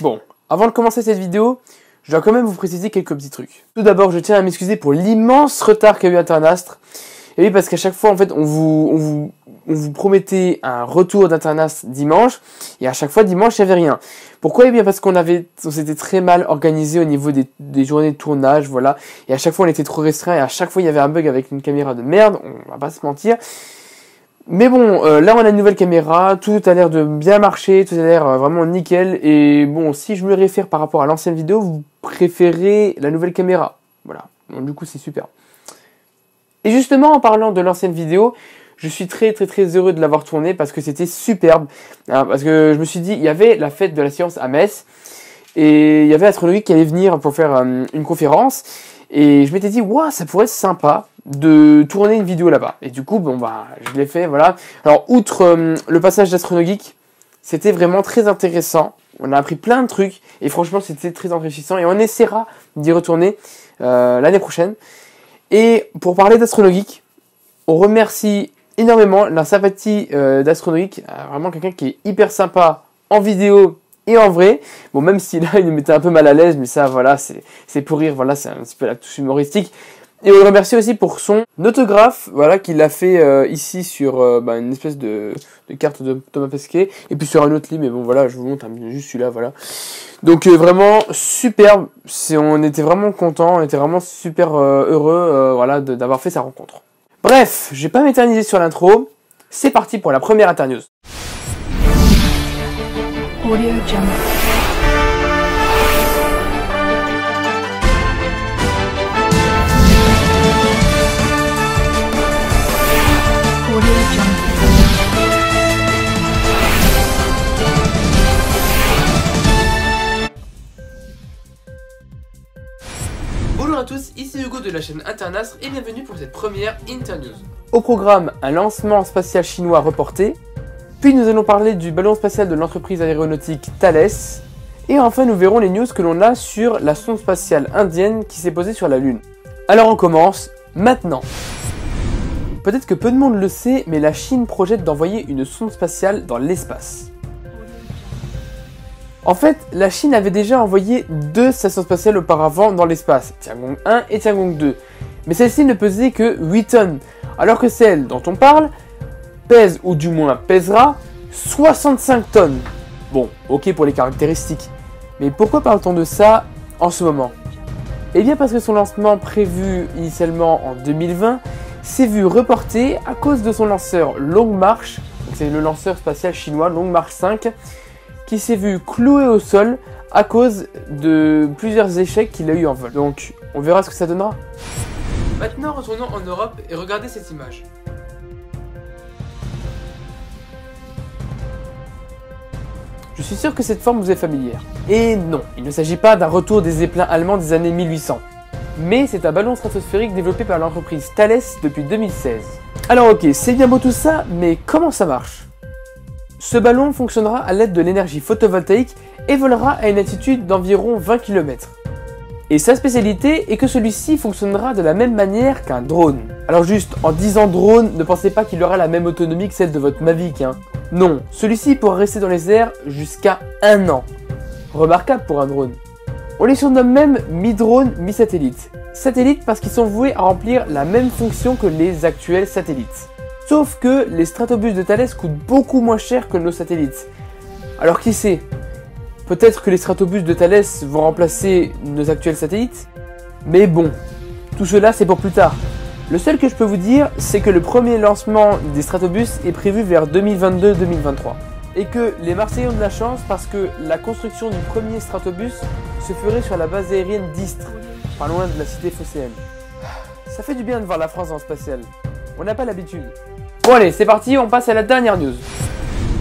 Bon, avant de commencer cette vidéo, je dois quand même vous préciser quelques petits trucs. Tout d'abord, je tiens à m'excuser pour l'immense retard qu'a eu Internastre. Et oui, parce qu'à chaque fois, en fait, on vous promettait un retour d'Internastre dimanche, et à chaque fois, dimanche, il n'y avait rien. Pourquoi? Eh bien, parce qu'on s'était très mal organisé au niveau des journées de tournage, voilà. Et à chaque fois, on était trop restreint, et à chaque fois, il y avait un bug avec une caméra de merde, on va pas se mentir. Mais bon, là on a une nouvelle caméra, tout a l'air de bien marcher, tout a l'air vraiment nickel. Et bon, si je me réfère par rapport à l'ancienne vidéo, vous préférez la nouvelle caméra. Voilà, donc du coup c'est super. Et justement, en parlant de l'ancienne vidéo, je suis très heureux de l'avoir tournée parce que c'était superbe. Hein, parce que je me suis dit, il y avait la fête de la science à Metz, et il y avait Astronomique qui allait venir pour faire une conférence. Et je m'étais dit, waouh, ça pourrait être sympa de tourner une vidéo là-bas. Et du coup, bon bah, je l'ai fait, voilà. Alors, outre le passage d'Astronogeek, c'était vraiment très intéressant. On a appris plein de trucs, et franchement, c'était très enrichissant. Et on essaiera d'y retourner l'année prochaine. Et pour parler d'Astronogeek, on remercie énormément la sympathie d'Astronogeek. Vraiment quelqu'un qui est hyper sympa en vidéo et en vrai. Bon, même si là, il nous mettait un peu mal à l'aise, mais ça, voilà, c'est pour rire. Voilà, c'est un petit peu la touche humoristique. Et on le remercie aussi pour son autographe, voilà, qu'il a fait ici sur une espèce de carte de Thomas Pesquet, et puis sur un autre livre, mais bon voilà, je vous montre juste celui-là, voilà. Donc vraiment superbe, on était vraiment contents, on était vraiment super heureux, voilà, d'avoir fait sa rencontre. Bref, je vais pas m'éterniser sur l'intro, c'est parti pour la première internews. Bonjour à tous, ici Hugo de la chaîne Internastre et bienvenue pour cette première internews. Au programme, un lancement spatial chinois reporté, puis nous allons parler du ballon spatial de l'entreprise aéronautique Thales, et enfin nous verrons les news que l'on a sur la sonde spatiale indienne qui s'est posée sur la Lune. Alors on commence maintenant. Peut-être que peu de monde le sait, mais la Chine projette d'envoyer une sonde spatiale dans l'espace. En fait, la Chine avait déjà envoyé 2 stations spatiales auparavant dans l'espace, Tiangong 1 et Tiangong 2. Mais celle-ci ne pesait que 8 tonnes, alors que celle dont on parle pèse, ou du moins pèsera, 65 tonnes. Bon, ok pour les caractéristiques. Mais pourquoi parle-t-on de ça en ce moment? Eh bien parce que son lancement prévu initialement en 2020 s'est vu reporté à cause de son lanceur Long March, c'est le lanceur spatial chinois Long March 5, qui s'est vu cloué au sol à cause de plusieurs échecs qu'il a eu en vol. Donc, on verra ce que ça donnera. Maintenant, retournons en Europe et regardez cette image. Je suis sûr que cette forme vous est familière. Et non, il ne s'agit pas d'un retour des zeppelins allemands des années 1800. Mais c'est un ballon stratosphérique développé par l'entreprise Thales depuis 2016. Alors ok, c'est bien beau tout ça, mais comment ça marche? Ce ballon fonctionnera à l'aide de l'énergie photovoltaïque et volera à une altitude d'environ 20 km. Et sa spécialité est que celui-ci fonctionnera de la même manière qu'un drone. Alors juste, en disant drone, ne pensez pas qu'il aura la même autonomie que celle de votre Mavic, hein. Non, celui-ci pourra rester dans les airs jusqu'à 1 an. Remarquable pour un drone. On les surnomme même mi-drone, mi-satellite. Satellite parce qu'ils sont voués à remplir la même fonction que les actuels satellites. Sauf que les stratobus de Thales coûtent beaucoup moins cher que nos satellites. Alors qui sait? Peut-être que les stratobus de Thales vont remplacer nos actuels satellites? Mais bon, tout cela c'est pour plus tard. Le seul que je peux vous dire, c'est que le premier lancement des stratobus est prévu vers 2022-2023. Et que les Marseillais ont de la chance parce que la construction du premier stratobus se ferait sur la base aérienne d'Istres, pas loin de la cité phocéenne. Ça fait du bien de voir la France en spatial. On n'a pas l'habitude. Bon allez, c'est parti, on passe à la dernière news.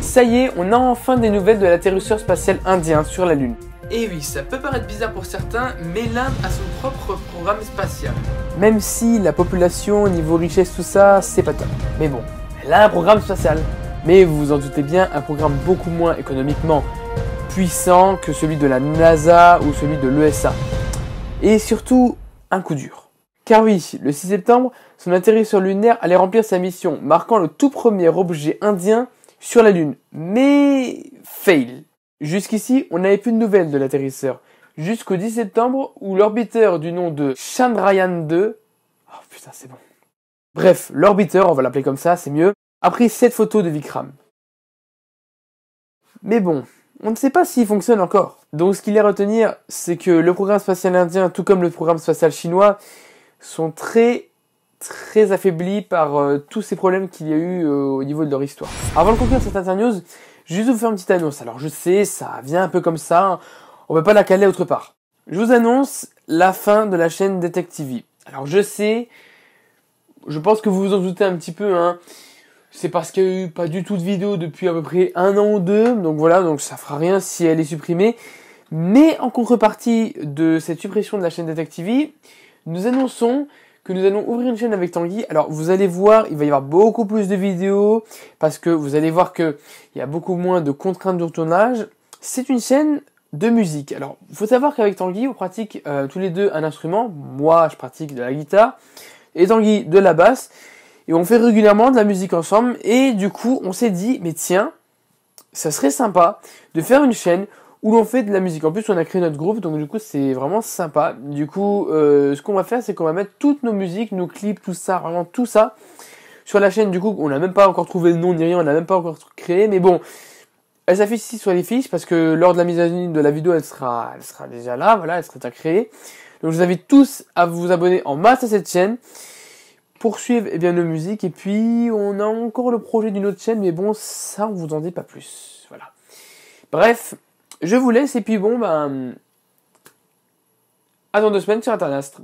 Ça y est, on a enfin des nouvelles de l'atterrisseur spatial indien sur la Lune. Et oui, ça peut paraître bizarre pour certains, mais l'Inde a son propre programme spatial. Même si la population, niveau richesse, tout ça, c'est pas top. Mais bon, elle a un programme spatial. Mais vous vous en doutez bien, un programme beaucoup moins économiquement puissant que celui de la NASA ou celui de l'ESA. Et surtout, un coup dur. Car oui, le 6 septembre, son atterrisseur lunaire allait remplir sa mission, marquant le tout premier objet indien sur la Lune. Mais fail. Jusqu'ici, on n'avait plus de nouvelles de l'atterrisseur. Jusqu'au 10 septembre, où l'orbiteur du nom de Chandrayaan-2... Oh putain, c'est bon. Bref, l'orbiteur, on va l'appeler comme ça, c'est mieux, a pris 7 photos de Vikram. Mais bon, on ne sait pas s'il fonctionne encore. Donc ce qu'il est à retenir, c'est que le programme spatial indien, tout comme le programme spatial chinois, sont très affaiblis par tous ces problèmes qu'il y a eu au niveau de leur histoire. Avant de conclure cette internews, je vais juste vous faire une petite annonce. Alors je sais, ça vient un peu comme ça, on ne peut pas la caler autre part. Je vous annonce la fin de la chaîne Detect TV. Alors je sais, je pense que vous vous en doutez un petit peu, hein. C'est parce qu'il n'y a eu pas du tout de vidéo depuis à peu près 1 an ou 2, donc voilà, donc ça fera rien si elle est supprimée. Mais en contrepartie de cette suppression de la chaîne Detect TV, nous annonçons que nous allons ouvrir une chaîne avec Tanguy. Alors vous allez voir, il va y avoir beaucoup plus de vidéos, parce que vous allez voir qu'il y a beaucoup moins de contraintes de tournage. C'est une chaîne de musique. Alors il faut savoir qu'avec Tanguy, on pratique tous les deux un instrument. Moi, je pratique de la guitare, et Tanguy de la basse. Et on fait régulièrement de la musique ensemble. Et du coup, on s'est dit, mais tiens, ça serait sympa de faire une chaîne où l'on fait de la musique. En plus, on a créé notre groupe, donc du coup, c'est vraiment sympa. Du coup, ce qu'on va faire, c'est qu'on va mettre toutes nos musiques, nos clips, tout ça, vraiment tout ça, sur la chaîne. Du coup, on n'a même pas encore trouvé le nom ni rien, on n'a même pas encore créé. Mais bon, elle s'affiche ici sur les fiches, parce que lors de la mise en ligne de la vidéo, elle sera déjà là, voilà, elle sera déjà créée. Donc je vous invite tous à vous abonner en masse à cette chaîne, poursuivre eh bien nos musiques, et puis on a encore le projet d'une autre chaîne, mais bon, ça on vous en dit pas plus. Voilà. Bref, je vous laisse, et puis bon, à dans 2 semaines sur Internet.